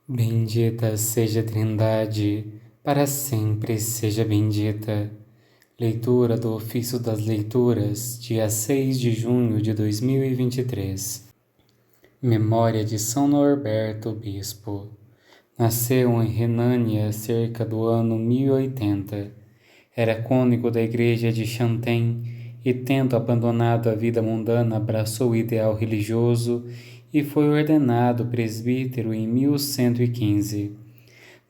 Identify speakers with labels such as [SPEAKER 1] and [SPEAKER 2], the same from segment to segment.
[SPEAKER 1] Bendita seja a Trindade, para sempre seja bendita. Leitura do Ofício das Leituras, dia 6 de junho de 2023. Memória de São Norberto, Bispo. Nasceu em Renânia cerca do ano 1080. Era cônego da igreja de Xanten e, tendo abandonado a vida mundana, abraçou o ideal religioso e foi ordenado presbítero em 1115.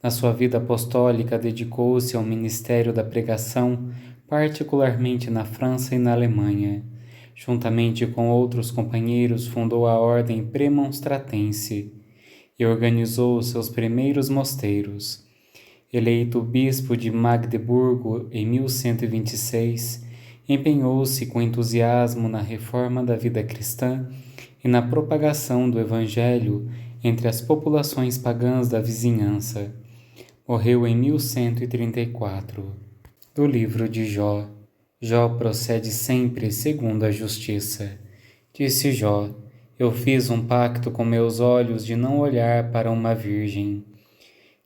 [SPEAKER 1] Na sua vida apostólica, dedicou-se ao ministério da pregação, particularmente na França e na Alemanha. Juntamente com outros companheiros, fundou a Ordem Premonstratense e organizou os seus primeiros mosteiros. Eleito bispo de Magdeburgo em 1126, empenhou-se com entusiasmo na reforma da vida cristã e na propagação do Evangelho entre as populações pagãs da vizinhança. Morreu em 1134. Do livro de Jó. Jó procede sempre segundo a justiça. Disse Jó: Eu fiz um pacto com meus olhos de não olhar para uma virgem.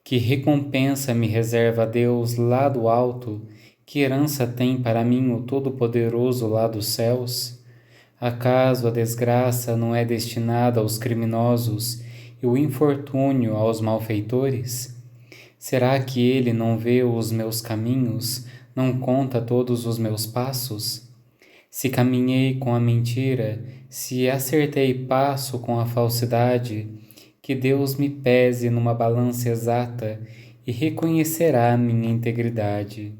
[SPEAKER 1] Que recompensa me reserva Deus lá do alto? Que herança tem para mim o Todo-Poderoso lá dos céus? Acaso a desgraça não é destinada aos criminosos e o infortúnio aos malfeitores? Será que ele não vê os meus caminhos, não conta todos os meus passos? Se caminhei com a mentira, se acertei passo com a falsidade, que Deus me pese numa balança exata e reconhecerá minha integridade.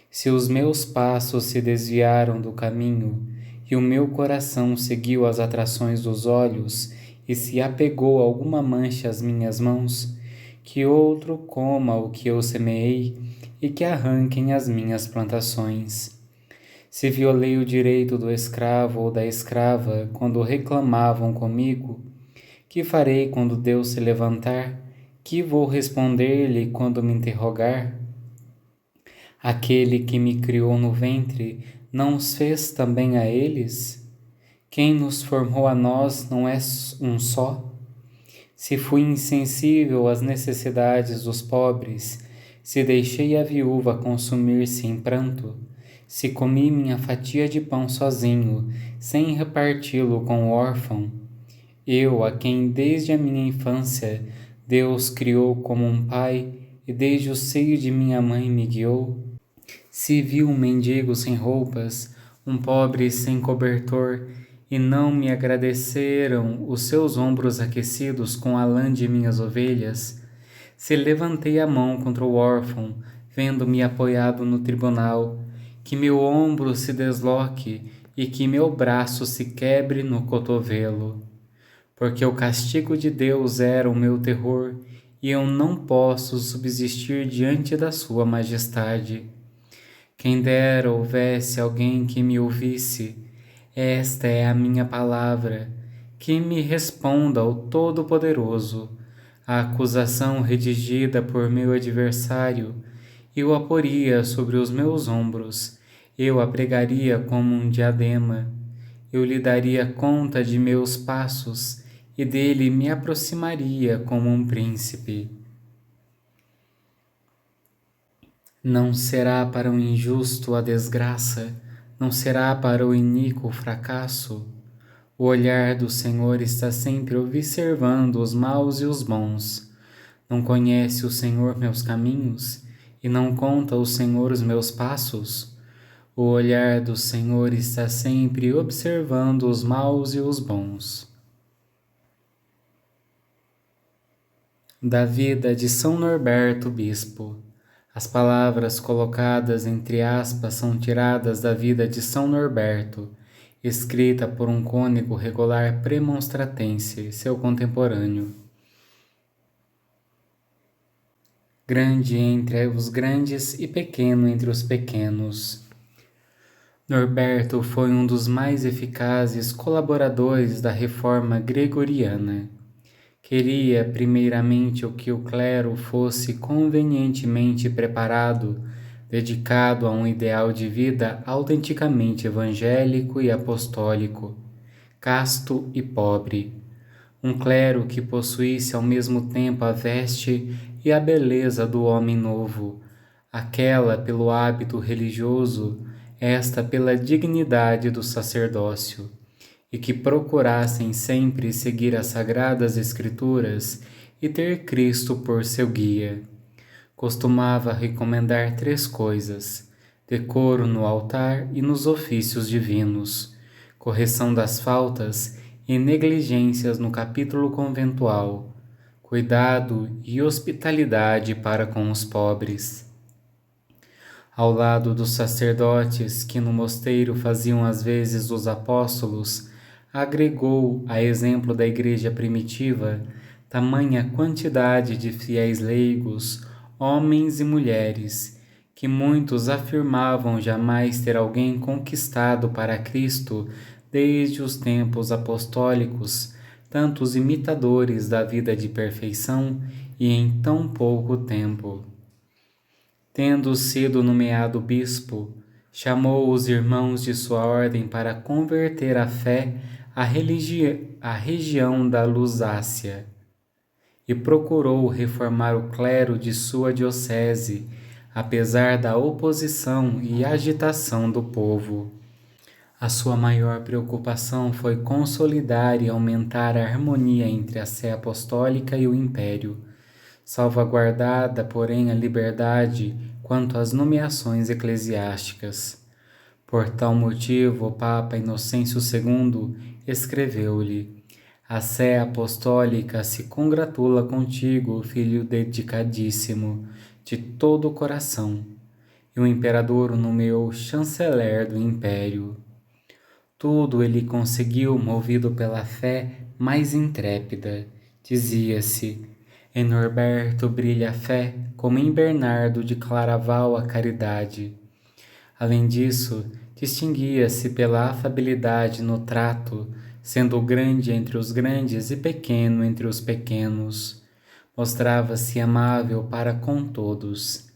[SPEAKER 1] Se os meus passos se desviaram do caminho, e o meu coração seguiu as atrações dos olhos, e se apegou alguma mancha às minhas mãos, que outro coma o que eu semeei, e que arranquem as minhas plantações. Se violei o direito do escravo ou da escrava quando reclamavam comigo, que farei quando Deus se levantar? Que vou responder-lhe quando me interrogar? Aquele que me criou no ventre não os fez também a eles? Quem nos formou a nós não é um só? Se fui insensível às necessidades dos pobres, se deixei a viúva consumir-se em pranto, se comi minha fatia de pão sozinho, sem reparti-lo com o órfão, eu, a quem desde a minha infância Deus criou como um pai e desde o seio de minha mãe me guiou, se vi um mendigo sem roupas, um pobre sem cobertor, e não me agradeceram os seus ombros aquecidos com a lã de minhas ovelhas, se levantei a mão contra o órfão, vendo-me apoiado no tribunal, que meu ombro se desloque e que meu braço se quebre no cotovelo. Porque o castigo de Deus era o meu terror, e eu não posso subsistir diante da sua majestade. Quem dera houvesse alguém que me ouvisse, esta é a minha palavra, que me responda ao Todo-Poderoso, a acusação redigida por meu adversário, eu a poria sobre os meus ombros, eu a pregaria como um diadema, eu lhe daria conta de meus passos, e dele me aproximaria como um príncipe. Não será para o injusto a desgraça, não será para o iníquo o fracasso. O olhar do Senhor está sempre observando os maus e os bons. Não conhece o Senhor meus caminhos, e não conta o Senhor os meus passos? O olhar do Senhor está sempre observando os maus e os bons. Da vida de São Norberto, Bispo. As palavras colocadas entre aspas são tiradas da vida de São Norberto, escrita por um cônego regular premonstratense, seu contemporâneo. Grande entre os grandes e pequeno entre os pequenos. Norberto foi um dos mais eficazes colaboradores da reforma gregoriana. Queria, primeiramente, que o clero fosse convenientemente preparado, dedicado a um ideal de vida autenticamente evangélico e apostólico, casto e pobre. um clero que possuísse ao mesmo tempo a veste e a beleza do homem novo, aquela pelo hábito religioso, esta pela dignidade do sacerdócio, e que procurassem sempre seguir as sagradas Escrituras e ter Cristo por seu guia. Costumava recomendar 3 coisas: decoro no altar e nos ofícios divinos, correção das faltas e negligências no capítulo conventual, cuidado e hospitalidade para com os pobres. Ao lado dos sacerdotes que no mosteiro faziam as vezes dos apóstolos, agregou, a exemplo da igreja primitiva, tamanha quantidade de fiéis leigos, homens e mulheres, que muitos afirmavam jamais ter alguém conquistado para Cristo desde os tempos apostólicos, tantos imitadores da vida de perfeição e em tão pouco tempo. Tendo sido nomeado bispo, chamou os irmãos de sua ordem para converter à fé a região da Lusácia e procurou reformar o clero de sua diocese, apesar da oposição e agitação do povo. A sua maior preocupação foi consolidar e aumentar a harmonia entre a Sé Apostólica e o Império, salvaguardada, porém, a liberdade quanto às nomeações eclesiásticas. Por tal motivo, o Papa Inocêncio II escreveu-lhe: a Sé Apostólica se congratula contigo, filho dedicadíssimo, de todo o coração. E o imperador o nomeou chanceler do império. Tudo ele conseguiu movido pela fé mais intrépida. Dizia-se: em Norberto brilha a fé, como em Bernardo de Claraval a caridade. Além disso, distinguia-se pela afabilidade no trato, sendo grande entre os grandes e pequeno entre os pequenos. Mostrava-se amável para com todos.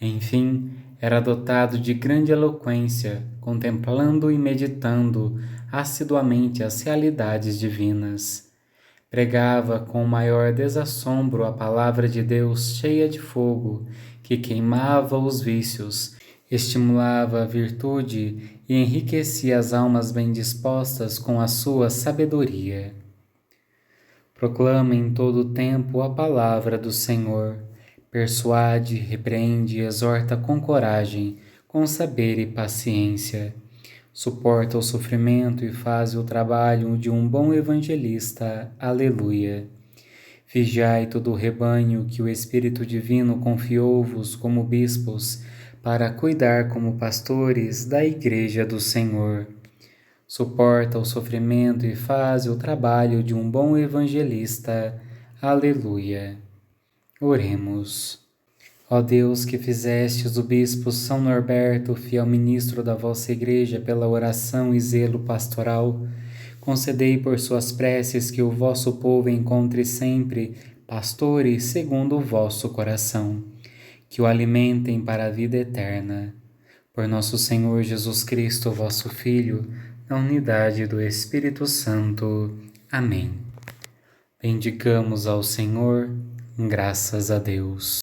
[SPEAKER 1] Enfim, era dotado de grande eloquência, contemplando e meditando assiduamente as realidades divinas. Pregava com o maior desassombro a palavra de Deus cheia de fogo, que queimava os vícios, estimulava a virtude e enriquecia as almas bem dispostas com a sua sabedoria. Proclama em todo o tempo a palavra do Senhor. Persuade, repreende e exorta com coragem, com saber e paciência. Suporta o sofrimento e faz o trabalho de um bom evangelista. Aleluia. Vigiai todo o rebanho que o Espírito Divino confiou-vos como bispos, para cuidar como pastores da Igreja do Senhor. Suporta o sofrimento e faz o trabalho de um bom evangelista. Aleluia. Oremos. Ó Deus, que fizestes o bispo São Norberto, fiel ministro da vossa Igreja, pela oração e zelo pastoral, concedei por suas preces que o vosso povo encontre sempre pastores segundo o vosso coração, que o alimentem para a vida eterna. Por nosso Senhor Jesus Cristo, vosso Filho, na unidade do Espírito Santo. Amém. Bendigamos ao Senhor, graças a Deus.